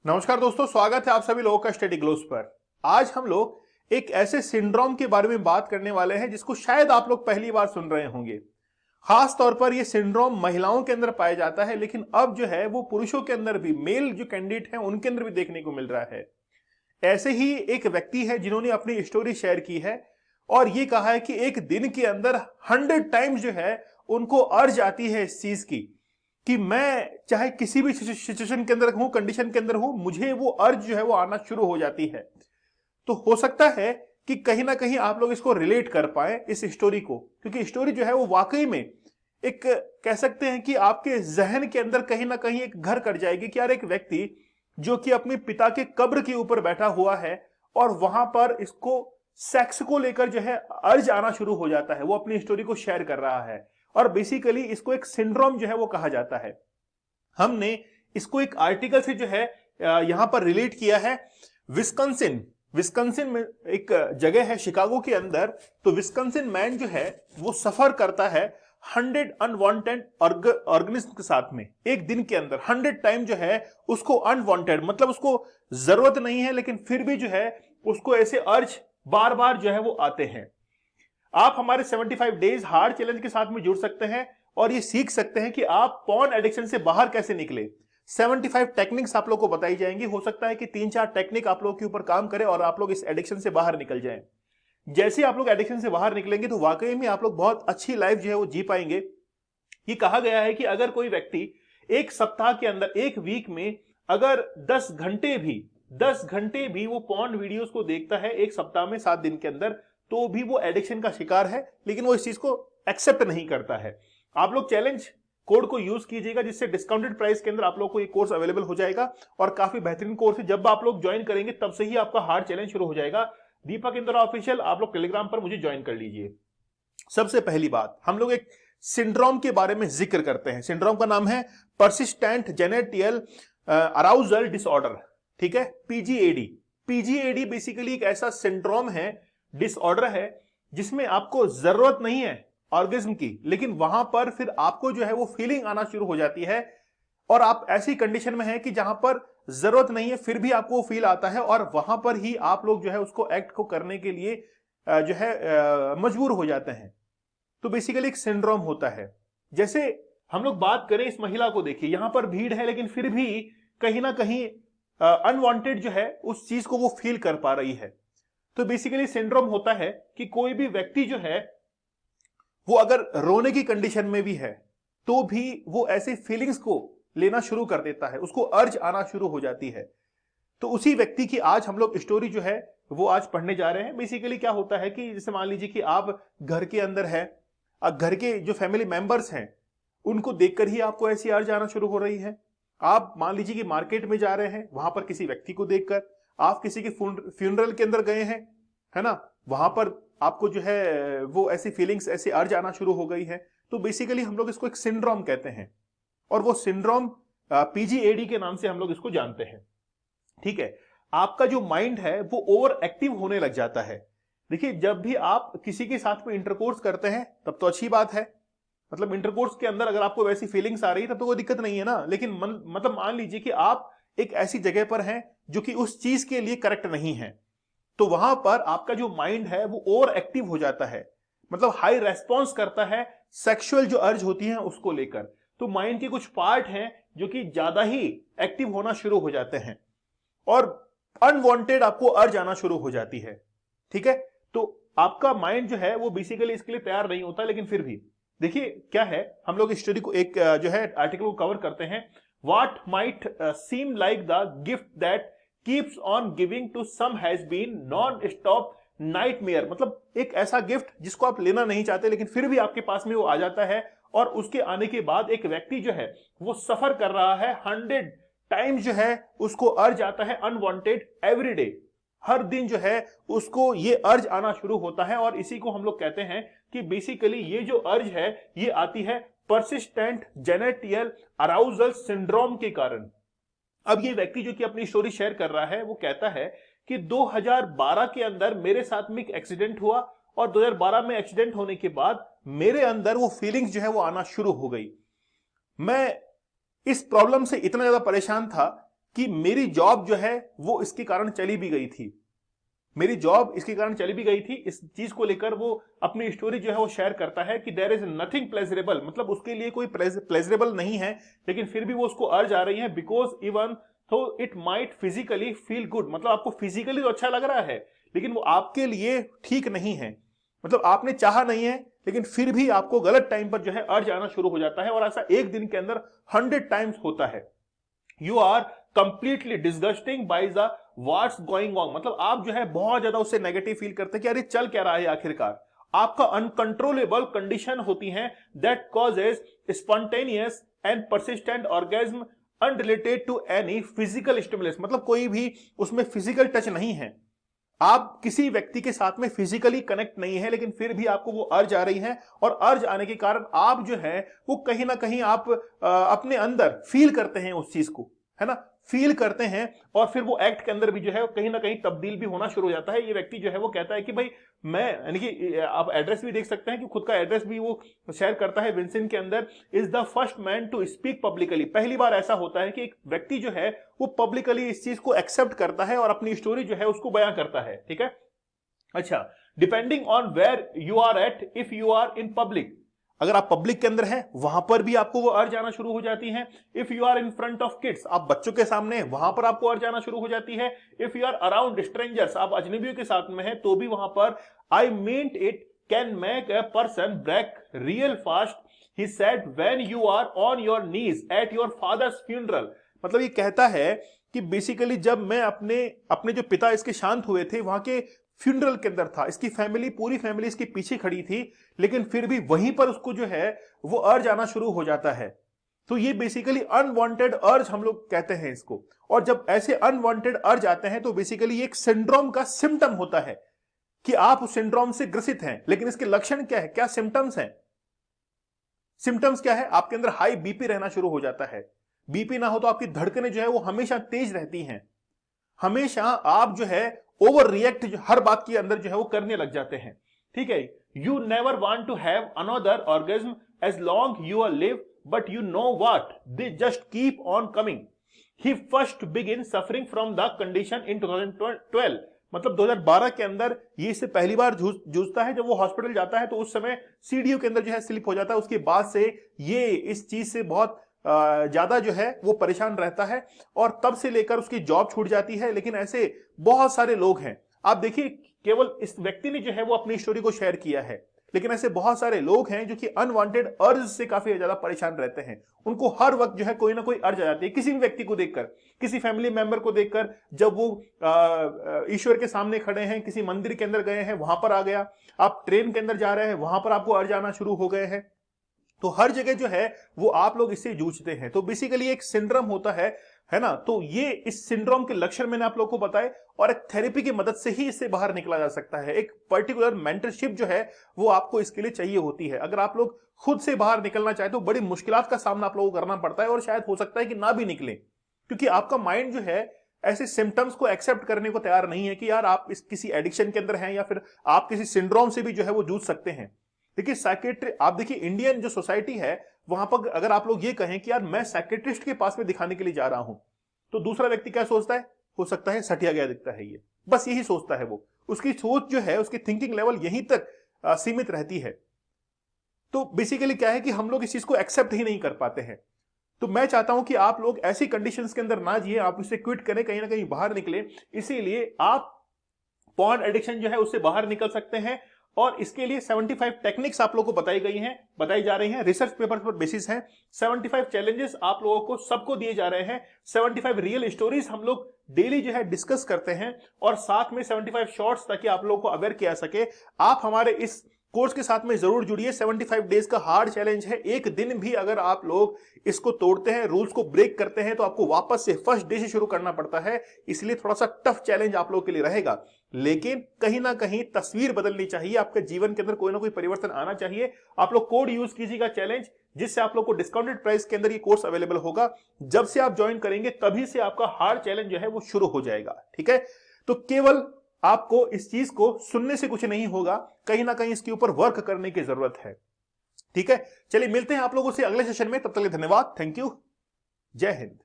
नमस्कार दोस्तों, स्वागत है आप सभी लोगों का स्टडी ग्लोस पर। आज हम लोग एक ऐसे सिंड्रोम के बारे में बात करने वाले हैं जिसको शायद आप लोग पहली बार सुन रहे होंगे। खास तौर पर यह सिंड्रोम महिलाओं के अंदर पाया जाता है, लेकिन अब जो है वो पुरुषों के अंदर भी, मेल जो कैंडिडेट हैं उनके अंदर भी देखने को मिल रहा है। ऐसे ही एक व्यक्ति है जिन्होंने अपनी स्टोरी शेयर की है और ये कहा है कि एक दिन के अंदर 100 टाइम्स जो है उनको अर्ज आती है इस चीज की कि मैं चाहे किसी भी सिचुएशन के अंदर हूं, कंडीशन के अंदर हूं, मुझे वो अर्ज जो है वो आना शुरू हो जाती है। तो हो सकता है कि कहीं ना कहीं आप लोग इसको रिलेट कर पाए इस स्टोरी को, क्योंकि स्टोरी जो है वो वाकई में एक कह सकते हैं कि आपके जहन के अंदर कहीं ना कहीं एक घर कर जाएगी कि यार एक व्यक्ति जो कि अपने पिता के कब्र के ऊपर बैठा हुआ है और वहां पर इसको सेक्स को लेकर जो है अर्ज आना शुरू हो जाता है। वो अपनी स्टोरी को शेयर कर रहा है और बेसिकली इसको एक सिंड्रोम जो है वो कहा जाता है। हमने इसको एक आर्टिकल से जो है यहां पर रिलेट किया है। विस्कंसिन में एक जगह है शिकागो के अंदर। तो विस्कंसिन मैन जो है वो सफर करता है 100 अनवांटेड ऑर्गेनिज्म के साथ में। एक दिन के अंदर 100 टाइम जो है उसको अनवांटेड, मतलब उसको जरूरत नहीं है लेकिन फिर भी जो है उसको ऐसे अर्ज बार बार जो है वो आते हैं। आप हमारे 75 डेज हार्ड चैलेंज के साथ में जुड़ सकते हैं और ये सीख सकते हैं कि आप पॉर्न एडिक्शन से बाहर कैसे निकले। 75 टेक्निक्स आप लोग को बताई जाएंगी। हो सकता है कि 3-4 टेक्निक आप लोग के ऊपर काम करे और आप लोग इस एडिक्शन से बाहर निकल जाएं। जैसे आप लोग एडिक्शन से बाहर निकलेंगे तो वाकई में आप लोग बहुत अच्छी लाइफ जो है वो जी पाएंगे। ये कहा गया है कि अगर कोई व्यक्ति एक सप्ताह के अंदर, एक वीक में अगर 10 घंटे भी वो पॉर्न वीडियोस को देखता है एक सप्ताह में 7 दिन के अंदर, तो भी वो एडिक्शन का शिकार है, लेकिन वो इस चीज को एक्सेप्ट नहीं करता है। आप लोग चैलेंज कोड को यूज कीजिएगा जिससे डिस्काउंटेड प्राइस के अंदर आप लोग को ये कोर्स अवेलेबल हो जाएगा और काफी बेहतरीन कोर्स है। जब आप लोग ज्वाइन करेंगे तब से ही आपका हार्ड चैलेंज शुरू हो जाएगा। दीपक इंद्रा ऑफिशियल, आप लोग टेलीग्राम पर मुझे ज्वाइन कर लीजिए। सबसे पहली बात, हम लोग एक सिंड्रोम के बारे में जिक्र करते हैं। सिंड्रोम का नाम है पर्सिस्टेंट जेनेटियल अराउजल डिसऑर्डर, ठीक है, पीजीएडी। पीजीएडी बेसिकली एक ऐसा सिंड्रोम है, डिसऑर्डर है, जिसमें आपको जरूरत नहीं है ऑर्गेज्म की, लेकिन वहां पर फिर आपको जो है वो फीलिंग आना शुरू हो जाती है और आप ऐसी कंडीशन में हैं कि जहां पर जरूरत नहीं है फिर भी आपको फील आता है और वहां पर ही आप लोग जो है उसको एक्ट को करने के लिए जो है मजबूर हो जाते हैं। तो बेसिकली एक सिंड्रोम होता है। जैसे हम लोग बात करें इस महिला को, देखिए यहां पर भीड़ है लेकिन फिर भी कहीं ना कहीं अनवांटेड जो है उस चीज को वो फील कर पा रही है। तो बेसिकली सिंड्रोम होता है कि कोई भी व्यक्ति जो है वो अगर रोने की कंडीशन में भी है तो भी वो ऐसे फीलिंग्स को लेना शुरू कर देता है, उसको अर्ज आना शुरू हो जाती है। तो उसी व्यक्ति की आज हम लोग स्टोरी जो है वो आज पढ़ने जा रहे हैं। बेसिकली क्या होता है कि जैसे मान लीजिए कि आप घर के अंदर है, घर के जो फैमिली मेंबर्स हैं उनको देखकर ही आपको ऐसी अर्ज आना शुरू हो रही है। आप मान लीजिए कि मार्केट में जा रहे हैं, वहां पर किसी व्यक्ति को देखकर, आप किसी के फ्यूनरल के अंदर गए हैं, है ना, वहां पर आपको जो है वो ऐसी फीलिंग्स, ऐसी अर्ज आना शुरू हो गई है। तो बेसिकली हम लोग इसको एक सिंड्रोम कहते हैं और वो सिंड्रोम पीजीएडी के नाम से हम लोग इसको जानते हैं, ठीक है। आपका जो माइंड है वो ओवर एक्टिव होने लग जाता है। देखिए जब भी आप किसी के साथ में इंटरकोर्स करते हैं तब तो अच्छी बात है, मतलब इंटरकोर्स के अंदर अगर आपको वैसी फीलिंग्स आ रही है तब तो कोई दिक्कत नहीं है ना। लेकिन मतलब मान लीजिए कि आप एक ऐसी जगह पर हैं जो कि उस चीज के लिए करेक्ट नहीं है, तो वहां पर आपका जो माइंड है वो ओवर एक्टिव हो जाता है, मतलब हाई रेस्पॉन्स करता है सेक्सुअल जो अर्ज होती है उसको लेकर। तो माइंड के कुछ पार्ट हैं जो कि ज्यादा ही एक्टिव होना शुरू हो जाते हैं और अनवांटेड आपको अर्ज आना शुरू हो जाती है, ठीक है। तो आपका माइंड जो है वो बेसिकली इसके लिए तैयार नहीं होता, लेकिन फिर भी देखिए क्या है, हम लोग इस स्टोरी को एक जो है आर्टिकल को कवर करते हैं। What might seem like the gift that keeps on giving to some has been non stop nightmare, मतलब एक ऐसा गिफ्ट जिसको आप लेना नहीं चाहते लेकिन फिर भी आपके पास में वो आ जाता है और उसके आने के बाद एक व्यक्ति जो है वो सफर कर रहा है 100 टाइम्स जो है उसको अर्ज आता है अनवांटेड एवरी डे। हर दिन जो है उसको ये अर्ज आना शुरू होता है और इसी को हम लोग कहते हैं कि बेसिकली ये जो अर्ज है ये आती है पर्सिस्टेंट जेनेटियल अराउजल सिंड्रोम के कारण। अब ये व्यक्ति जो कि अपनी स्टोरी शेयर कर रहा है वो कहता है कि 2012 के अंदर मेरे साथ में एक एक्सीडेंट हुआ और 2012 में एक्सीडेंट होने के बाद मेरे अंदर वो फीलिंग्स जो है वो आना शुरू हो गई। मैं इस प्रॉब्लम से इतना ज्यादा परेशान था कि मेरी जॉब जो है वो इसके कारण चली भी गई थी, मेरी जॉब इसके कारण चली भी गई थी। इस चीज को लेकर वो अपनी स्टोरी जो है वो शेयर करता है कि देयर इज नथिंग प्लेजरेबल, मतलब उसके लिए कोई प्लेजरेबल नहीं है, लेकिन फिर भी वो उसको अर्ज आ रही है, बिकॉज इवन तो it might physically feel good, मतलब आपको फिजिकली तो अच्छा लग रहा है लेकिन वो आपके लिए ठीक नहीं है, मतलब आपने चाहा नहीं है लेकिन फिर भी आपको गलत टाइम पर जो है अर्ज आना शुरू हो जाता है, और ऐसा एक दिन के अंदर 100 टाइम्स होता है। You are completely disgusting by the what's going on, मतलब आप जो है बहुत ज्यादा उससे नेगेटिव फील करते हैं कि अरे चल क्या रहा है आखिरकार। आपका अनकंट्रोलेबल कंडीशन होती है that causes spontaneous and persistent orgasm unrelated to any physical stimulus, मतलब कोई भी उसमें फिजिकल टच नहीं है, आप किसी व्यक्ति के साथ में फिजिकली कनेक्ट नहीं है, लेकिन फिर भी आपको वो अर्ज आ रही है, और अर्ज आने के कारण आप जो है वो कहीं ना कहीं आप अपने अंदर फील करते हैं उस चीज को, है ना, फील करते हैं, और फिर वो एक्ट के अंदर भी जो है कहीं ना कहीं तब्दील भी होना शुरू हो जाता है। ये व्यक्ति जो है वो कहता है कि भाई मैं, यानी कि आप एड्रेस भी देख सकते हैं कि खुद का एड्रेस भी वो शेयर करता है विंसेंट के अंदर, is the first man to speak publicly. पहली बार ऐसा होता है कि एक व्यक्ति जो है वो पब्लिकली इस चीज को एक्सेप्ट करता है और अपनी स्टोरी जो है उसको बयां करता है, ठीक है। अच्छा, depending on where you are at, if you are in public, अगर आप पब्लिक के अंदर हैं वहां पर भी आपको वो अर्ज आना शुरू हो जाती है। If you are in front of kids, आप बच्चों के सामने, वहां पर आपको अर्ज आना शुरू हो जाती है। If you are around strangers, आप अजनबियों के साथ में हैं तो भी वहां पर I meant it can make a person break real fast, he said when you are on your knees at your father's funeral, मतलब ये कहता है कि बेसिकली जब मैं अपने जो पिता इसके शांत हुए थे वहां के फ्यूनरल के अंदर था, इसकी फैमिली, पूरी फैमिली इसके पीछे खड़ी थी, लेकिन फिर भी वहीं पर उसको जो है वो अर्ज आना शुरू हो जाता है। तो ये बेसिकली अनवांटेड अर्ज हम लोग कहते हैं इसको, और जब ऐसे अनवांटेड अर्ज आते हैं तो बेसिकली एक सिंड्रोम का सिम्टम होता है कि आप उस सिंड्रोम से ग्रसित हैं। लेकिन इसके लक्षण क्या है, क्या सिम्टम्स हैं? सिम्टम्स क्या है? आपके अंदर हाई बीपी रहना शुरू हो जाता है। बीपी ना हो तो आपकी धड़कनें जो है वो हमेशा तेज रहती हैं, हमेशा आप जो है ओवर रिएक्ट हर बात के अंदर जो है वो करने लग जाते हैं, ठीक है। You never want to have another orgasm as long you are live, but you know what, they just keep on coming. He first begin suffering from the condition in 2012, मतलब 2012 के अंदर ये इससे पहली बार जूझता है। जब वो हॉस्पिटल जाता है तो उस समय सीडीयू के अंदर जो है स्लिप हो जाता है, उसके बाद से ये इस चीज से बहुत ज्यादा जो है वो परेशान रहता है, और तब से लेकर उसकी जॉब छूट जाती है। लेकिन ऐसे बहुत सारे लोग हैं, आप देखिए, केवल इस व्यक्ति ने जो है वो अपनी स्टोरी को शेयर किया है, लेकिन ऐसे बहुत सारे लोग हैं जो कि अनवांटेड अर्ज से काफी ज्यादा परेशान रहते हैं। उनको हर वक्त जो है कोई ना कोई अर्ज आ जाती है, किसी भी व्यक्ति को देखकर, किसी फैमिली मेंबर को देखकर, जब वो ईश्वर के सामने खड़े हैं, किसी मंदिर के अंदर गए हैं वहां पर आ गया, आप ट्रेन के अंदर जा रहे हैं वहां पर आपको अर्ज आना शुरू हो गए हैं, तो हर जगह जो है वो आप लोग इससे जूझते हैं। तो बेसिकली एक सिंड्रोम होता है ना। तो ये इस सिंड्रोम के लक्षण मैंने आप लोगों को बताए, और एक थेरेपी की मदद से ही इससे बाहर निकला जा सकता है। एक पर्टिकुलर मेंटरशिप जो है वो आपको इसके लिए चाहिए होती है। अगर आप लोग खुद से बाहर निकलना चाहे तो बड़ी मुश्किलात का सामना आप लोगों को करना पड़ता है, और शायद हो सकता है कि ना भी निकले, क्योंकि आपका माइंड जो है ऐसे सिम्टम्स को एक्सेप्ट करने को तैयार नहीं है कि यार आप इस किसी एडिक्शन के अंदर हैं, या फिर आप किसी सिंड्रोम से भी जो है वो जूझ सकते हैं। देखिए साइकेट्री, आप देखिए इंडियन जो सोसाइटी है वहां पर अगर आप लोग ये कहें कि यार मैं साइकेट्रिस्ट के पास में दिखाने के लिए जा रहा हूं, तो दूसरा व्यक्ति क्या सोचता है? हो सकता है सटिया गया दिखता है, ये बस यही सोचता है वो, उसकी सोच जो है, उसकी थिंकिंग लेवल यहीं तक सीमित रहती है। तो बेसिकली क्या है कि हम लोग इस चीज को एक्सेप्ट ही नहीं कर पाते हैं। तो मैं चाहता हूं कि आप लोग ऐसी कंडीशंस के अंदर ना जिए, आप उससे क्विट करें, कहीं ना कहीं बाहर निकले। इसीलिए आप पॉर्न एडिक्शन जो है उससे बाहर निकल सकते हैं, और इसके लिए 75 टेक्निक्स आप लोगों को बताई जा रही हैं, रिसर्च पेपर्स पर बेसिस है। 75 चैलेंजेस आप लोगों को सबको दिए जा रहे हैं, 75 रियल स्टोरीज हम लोग डेली जो है डिस्कस करते हैं, और साथ में 75 शॉर्ट्स, ताकि आप लोगों को अवेयर किया सके। आप हमारे इस कोर्स के साथ में जरूर जुड़िए। 75 डेज का हार्ड चैलेंज है। एक दिन भी अगर आप लोग इसको तोड़ते हैं, रूल्स को ब्रेक करते हैं, तो आपको वापस से फर्स्ट डे से शुरू करना पड़ता है। इसलिए थोड़ा सा टफ चैलेंज आप लोगों के लिए रहेगा, लेकिन कहीं ना कहीं तस्वीर बदलनी चाहिए, आपके जीवन के अंदर कोई ना कोई परिवर्तन आना चाहिए। आप लोग कोड यूज कीजिएगा चैलेंज, जिससे आप लोग को डिस्काउंटेड प्राइस के अंदर ये कोर्स अवेलेबल होगा। जब से आप ज्वाइन करेंगे तभी से आपका हार्ड चैलेंज जो है वो शुरू हो जाएगा, ठीक है। तो केवल आपको इस चीज को सुनने से कुछ नहीं होगा, कहीं ना कहीं इसके ऊपर वर्क करने की जरूरत है, ठीक है। चलिए मिलते हैं आप लोगों से अगले सेशन में, तब तक के लिए धन्यवाद, थैंक यू, जय हिंद।